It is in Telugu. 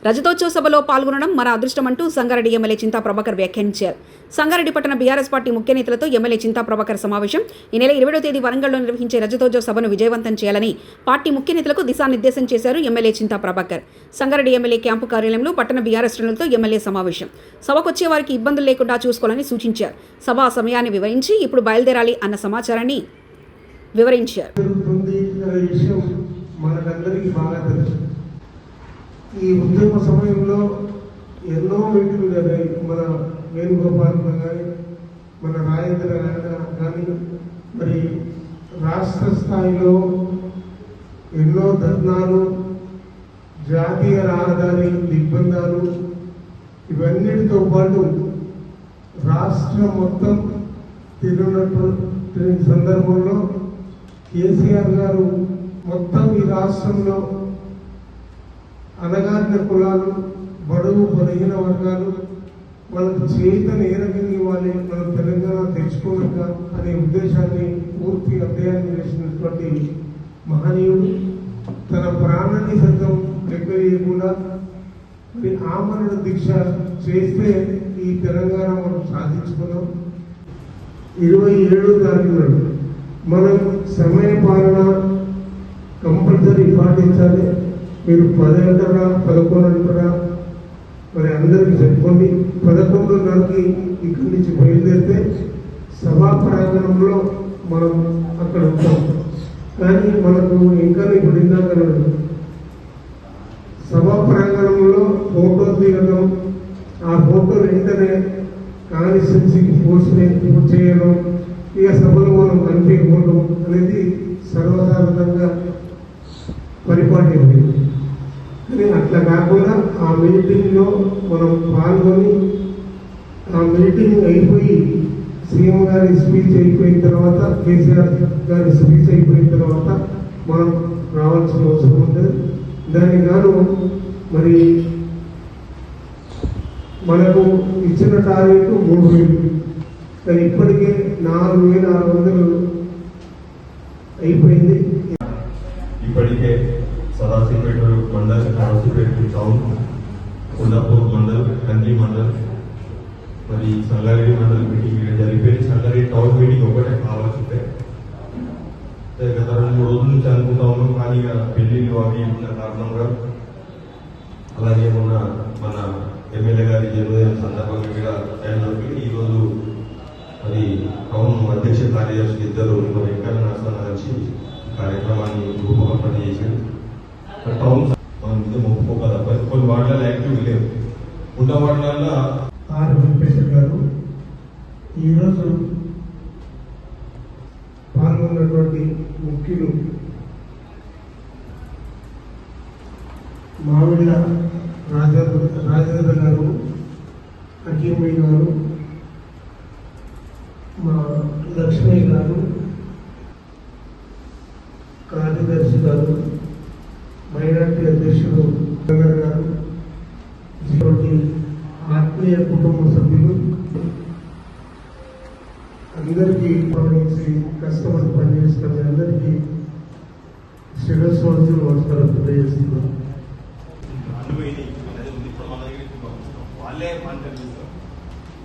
రజతోత్సవ సభలో పాల్గొనడం మన అదృష్టమంటూ సంగారెడ్డి ఎమ్మెల్యే చింతా ప్రభాకర్ వ్యాఖ్యానించారు. సంగారెడ్డి పట్టణ బీఆర్ఎస్ పార్టీ ముఖ్య నేతలతో ఎమ్మెల్యే చింతా ప్రభాకర్ సమావేశం ఈ నెల 20వ తేదీ వరంగల్లో నిర్వహించే రజతోత్సవ సభను విజయవంతం చేయాలని పార్టీ ముఖ్య నేతలకు దిశానిర్దేశం చేశారు MLA Chinta Prabhakar. Sangareddy MLA camp కార్యాలయంలో పట్టణ బీఆర్ఎస్ శ్రేణులతో ఎమ్మెల్యే సమావేశం. సభకొచ్చే వారికి ఇబ్బందులు లేకుండా చూసుకోవాలని సూచించారు. సభా సమయాన్ని వివరించి ఇప్పుడు బయలుదేరాలి అన్న సమాచారాన్ని వివరించారు. ఈ ఉద్యమ సమయంలో ఎన్నో మీటింగ్లు జరిగాయి. మన వేణుగోపాల్ కానీ, మన రాజేంద్ర కానీ, మరి రాష్ట్ర స్థాయిలో ఎన్నో ధర్నాలు, జాతీయ రహదారి దిగ్బంధాలు, ఇవన్నిటితో పాటు రాష్ట్రం మొత్తం తిరిగినటువంటి సందర్భంలో కేసీఆర్ గారు మొత్తం ఈ రాష్ట్రంలో అనగారిన కులాలు, బడుగు బలహీన వర్గాలు వాళ్ళకు చేతను ఏ రకంగా ఇవ్వాలి, మనం తెలంగాణ తెచ్చుకోలేక అనే ఉద్దేశాన్ని పూర్తి అధ్యయనం చేసినటువంటి మహనీయుడు తన ప్రాణాన్ని సైతం లెక్క చేయకుండా మరి ఆమరణ దీక్ష చేస్తే ఈ తెలంగాణ మనం సాధించుకున్నాం. 27వ తారీఖున మనం సమయ పాలన కంపల్సరీ పాటించాలి. మీరు 10 గంటలా 11 గంటలా మరి అందరికీ చెప్పుకోండి. 11:30కి ఇక్కడి నుంచి బయలుదేరితే సభా ప్రాంగణంలో మనం అక్కడ ఉంటాం. కానీ మనకు ఇంకా ఇప్పుడు ఇందాక సభా ప్రాంగణంలో ఫోటోలు దిగడం, ఆ ఫోటోలు వెంటనే కాన్స్టిట్యున్సీకి పోస్ట్ చేయడం, ఇక సభలో మనం కనిపించకపోవడం అనేది సర్వసాధారణంగా పరిపాటి ఉంది. కానీ అట్లా కాకుండా ఆ మీటింగ్లో మనం పాల్గొని ఆ మీటింగ్ అయిపోయి సీఎం గారి స్పీచ్ అయిపోయిన తర్వాత, కేసీఆర్ గారి స్పీచ్ అయిపోయిన తర్వాత మనం రావాల్సిన అవసరం ఉంటుంది. దానికి గాను మరి మనకు ఇచ్చిన టార్గెట్ 3,000, కానీ ఇప్పటికే 4,600 అయిపోయింది. ఇప్పటికే సదాశివపేట మండల్, సదాశివపేట టౌన్, కొల్లాపూర్ మండల్, కంది మండల్, మరి సంగారెడ్డి మండల్ మీటింగ్ జరిగిపోయింది. సంగారెడ్డి టౌన్ మీటింగ్ ఒకటే కావాల్సిందే. గత 2-3 రోజుల నుంచి అనుకుంటా ఉన్నాం, కానీ ఇక పెళ్లిళ్ళు అవి ఉన్న కారణంగా, అలాగే మన ఎమ్మెల్యే గారి జన్మదినం సందర్భంగా కూడా ఈరోజు మరి టౌన్ అధ్యక్ష కార్యదర్శి ఇద్దరు మరి ఎక్కడ నడుస్తున్నా కలిసి కార్యక్రమాన్ని రూపకల్పన చేశారు. టౌన్ మన మీద మొక్కుకోక తప్ప కొన్ని వార్డులలో యాక్టివ్ లేవు. ఉన్న వార్డులలో ఆర్ వెంకటేశ్వర్ గారు ఈరోజు పాల్గొన్నటువంటి ముఖ్యులు మామిళ్ళ రాజేంద్ర గారు, అకీమయ్య గారు, మా లక్ష్మి గారు, కార్యదర్శి గారు, మైనార్టీ అధ్యక్షుడు గారు, ఆత్మీయ కుటుంబ సభ్యులు అందరికీ గమనించి కష్టపడి పనిచేస్తున్న అందరికీ శిరస్సు నమస్కారం తెలియజేస్తున్నాం. వాళ్ళే